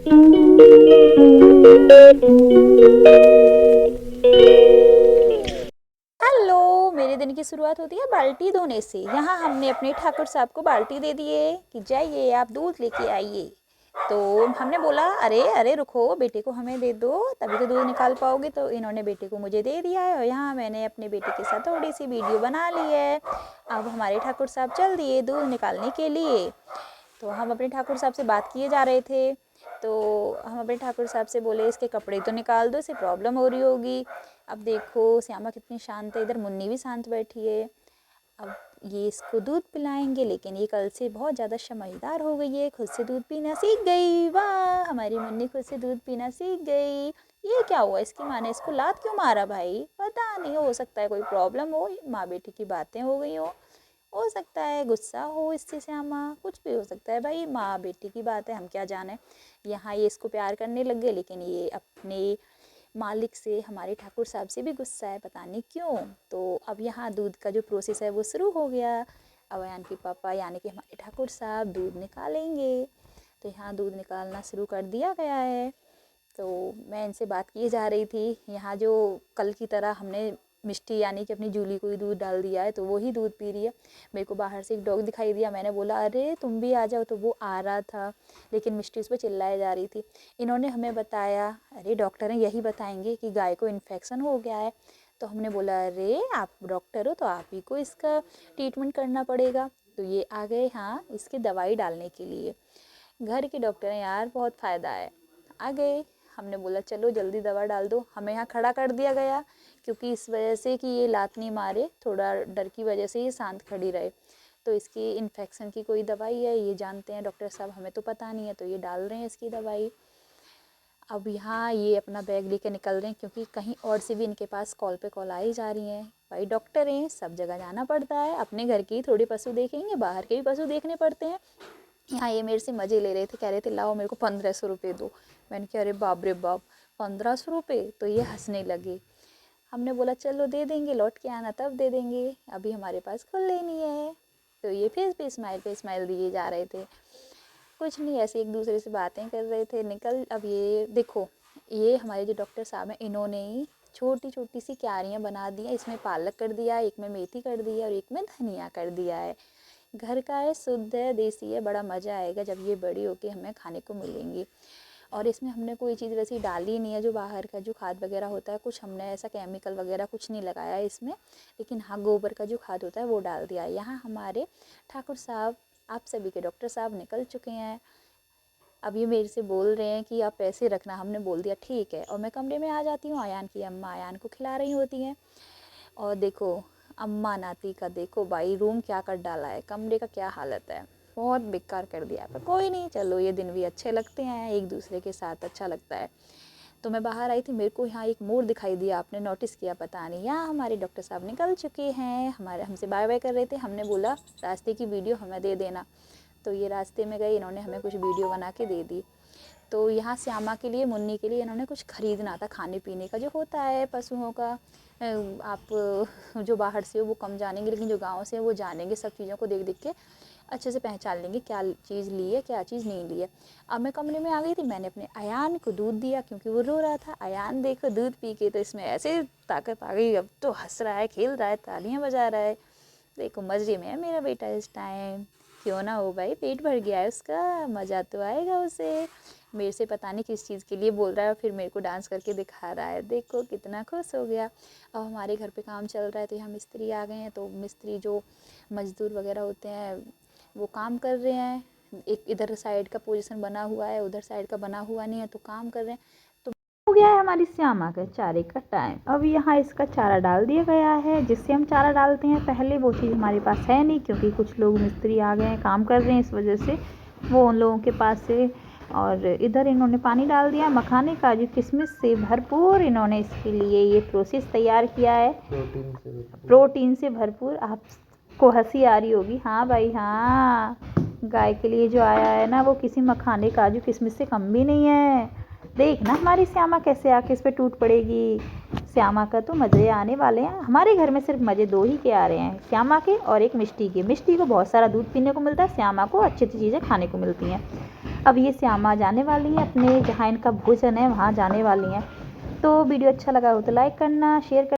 Hello, मेरे दिन की शुरुआत होती है बाल्टी धोने से। यहाँ हमने अपने ठाकुर साहब को बाल्टी दे दिए कि जाइए आप दूध लेके आइए। तो हमने बोला अरे अरे रुको, बेटे को हमें दे दो, तभी तो दूध निकाल पाओगे। तो इन्होंने बेटे को मुझे दे दिया है और यहाँ मैंने अपने बेटे के साथ थोड़ी सी वीडियो बना ली है। अब हमारे ठाकुर साहब चल दिए दूध निकालने के लिए। तो हम अपने ठाकुर साहब से बात किए जा रहे थे। तो हम अपने ठाकुर साहब से बोले इसके कपड़े तो निकाल दो, इसे प्रॉब्लम हो रही होगी। अब देखो श्यामा कितनी शांत है, इधर मुन्नी भी शांत बैठी है। अब ये इसको दूध पिलाएंगे, लेकिन ये कल से बहुत ज़्यादा समझदार हो गई है, खुद से दूध पीना सीख गई। वाह, हमारी मुन्नी खुद से दूध पीना सीख गई। ये क्या हुआ, इसकी माँ ने इसको लात क्यों मारा भाई? पता नहीं, हो सकता है कोई प्रॉब्लम हो, माँ बेटी की बातें हो गई हो सकता है गुस्सा हो इससे श्यामा, कुछ भी हो सकता है भाई, माँ बेटी की बात है, हम क्या जाने। यहाँ ये इसको प्यार करने लग गए, लेकिन ये अपने मालिक से, हमारे ठाकुर साहब से भी गुस्सा है, पता नहीं क्यों। तो अब यहाँ दूध का जो प्रोसेस है वो शुरू हो गया। अब अयान के पापा यानी कि हमारे ठाकुर साहब दूध निकालेंगे। तो यहाँ दूध निकालना शुरू कर दिया गया है। तो मैं इनसे बात किए जा रही थी, यहाँ जो कल की तरह हमने मिष्टी यानी कि अपनी जूली को ही दूध डाल दिया है, तो वो ही दूध पी रही है। मेरे को बाहर से एक डॉग दिखाई दिया, मैंने बोला अरे तुम भी आ जाओ, तो वो आ रहा था, लेकिन मिष्टी उस पर चिल्लाए जा रही थी। इन्होंने हमें बताया, अरे डॉक्टर हैं यही बताएंगे कि गाय को इन्फेक्शन हो गया है। तो हमने बोला अरे आप डॉक्टर हो तो आप ही को इसका ट्रीटमेंट करना पड़ेगा। तो ये आ गए हाँ इसकी दवाई डालने के लिए। घर के डॉक्टर हैं यार, बहुत फ़ायदा है। आ गए, हमने बोला चलो जल्दी दवा डाल दो। हमें यहाँ खड़ा कर दिया गया, क्योंकि इस वजह से कि ये लात नहीं मारे, थोड़ा डर की वजह से ये शांत खड़ी रहे। तो इसकी इन्फेक्शन की कोई दवाई है, ये जानते हैं डॉक्टर साहब, हमें तो पता नहीं है, तो ये डाल रहे हैं इसकी दवाई। अब यहाँ ये अपना बैग लेके निकल रहे हैं, क्योंकि कहीं और से भी इनके पास कॉल पे कॉल आई जा रही हैं। भाई डॉक्टर हैं, सब जगह जाना पड़ता है, अपने घर के ही थोड़े पशु देखेंगे, बाहर के भी पशु देखने पड़ते हैं। यहाँ ये मेरे से मज़े ले रहे थे, कह रहे थे लाओ मेरे को 1500 रुपये दो। मैंने कहा अरे बाप रे बाप, 1500 रुपये? तो ये हंसने लगे। हमने बोला चलो दे देंगे, लौट के आना तब दे देंगे, अभी हमारे पास खुल लेनी है। तो ये फेस पे स्माइल दिए जा रहे थे। कुछ नहीं, ऐसे एक दूसरे से बातें कर रहे थे। निकल, अब ये देखो, ये हमारे जो डॉक्टर साहब हैं, इन्होंने ही छोटी छोटी सी क्यारियाँ बना दी हैं। इसमें पालक कर दिया, एक में मेथी कर दी है और एक में धनिया कर दिया है। घर का है, शुद्ध है, देसी है, बड़ा मज़ा आएगा जब ये बड़ी होके हमें खाने को मिलेंगी। और इसमें हमने कोई चीज़ वैसी डाली नहीं है, जो बाहर का जो खाद वगैरह होता है, कुछ हमने ऐसा केमिकल वगैरह कुछ नहीं लगाया है इसमें। लेकिन हाँ, गोबर का जो खाद होता है वो डाल दिया है। यहाँ हमारे ठाकुर साहब, आप सभी के डॉक्टर साहब निकल चुके हैं। अब ये मेरे से बोल रहे हैं कि आप पैसे रखना, हमने बोल दिया ठीक है। और मैं कमरे में आ जाती हूँ, आयान की अम्मा आयान को खिला रही होती हैं। और देखो अम्मा नाती का, देखो भाई रूम क्या कर डाला है, कमरे का क्या हालत है, बहुत बेकार कर दिया है। पर कोई नहीं, चलो ये दिन भी अच्छे लगते हैं, एक दूसरे के साथ अच्छा लगता है। तो मैं बाहर आई थी, मेरे को यहाँ एक मोर दिखाई दिया, आपने नोटिस किया पता नहीं। यहाँ हमारे डॉक्टर साहब निकल चुके हैं, हमारे हमसे बाय बाय कर रहे थे। हमने बोला रास्ते की वीडियो हमें दे देना। तो ये रास्ते में गए, इन्होंने हमें कुछ वीडियो बना के दे दी। तो यहाँ श्यामा के लिए, मुन्नी के लिए इन्होंने कुछ ख़रीदना था, खाने पीने का जो होता है पशुओं का। आप जो बाहर से हो वो कम जानेंगे, लेकिन जो गाँव से हैं वो जानेंगे, सब चीज़ों को देख देख के अच्छे से पहचान लेंगे क्या चीज़ ली है क्या चीज़ नहीं ली है। अब मैं कमरे में आ गई थी, मैंने अपने अयान को दूध दिया, क्योंकि वो रो रहा था। अयान देखो दूध पी के तो इसमें ऐसे ताकत आ गई, अब तो हंस रहा है, खेल रहा है, तालियां बजा रहा है। देखो मज़े में है मेरा बेटा इस टाइम। क्यों ना हो भाई, पेट भर गया है उसका, मज़ा तो आएगा उसे। मेरे से पता नहीं किस चीज़ के लिए बोल रहा है, और फिर मेरे को डांस करके दिखा रहा है, देखो कितना खुश हो गया। अब हमारे घर पे काम चल रहा है, तो यहाँ मिस्त्री आ गए हैं। तो मिस्त्री जो मज़दूर वगैरह होते हैं वो काम कर रहे हैं। एक इधर साइड का पोजीशन बना हुआ है, उधर साइड का बना हुआ नहीं है, तो काम कर रहे हैं। तो हो गया है हमारी श्यामा के चारे का टाइम। अब यहाँ इसका चारा डाल दिया गया है, जिससे हम चारा डालते हैं। पहले वो चीज़ हमारे पास है नहीं, क्योंकि कुछ लोग मिस्त्री आ गए हैं, काम कर रहे हैं, इस वजह से वो उन लोगों के पास से। और इधर इन्होंने पानी डाल दिया, मखाने काजू किशमिश से भरपूर इन्होंने इसके लिए ये प्रोसेस तैयार किया है, प्रोटीन से भरपूर। आपको हंसी आ रही होगी, हाँ भाई हाँ, गाय के लिए जो आया है ना, वो किसी मखाने काजू किशमिश से कम भी नहीं है। देखना हमारी श्यामा कैसे आके इस पर टूट पड़ेगी। श्यामा का तो मज़े आने वाले हैं। हमारे घर में सिर्फ मज़े दो ही के आ रहे हैं, श्यामा के और एक मिष्टी के। मिष्टी को बहुत सारा दूध पीने को मिलता है, श्यामा को अच्छी अच्छी चीज़ें खाने को मिलती हैं। अब ये श्यामा जाने वाली हैं अपने जहाँ इनका भोजन है वहाँ जाने वाली हैं। तो वीडियो अच्छा लगा हो तो लाइक करना, शेयर करना।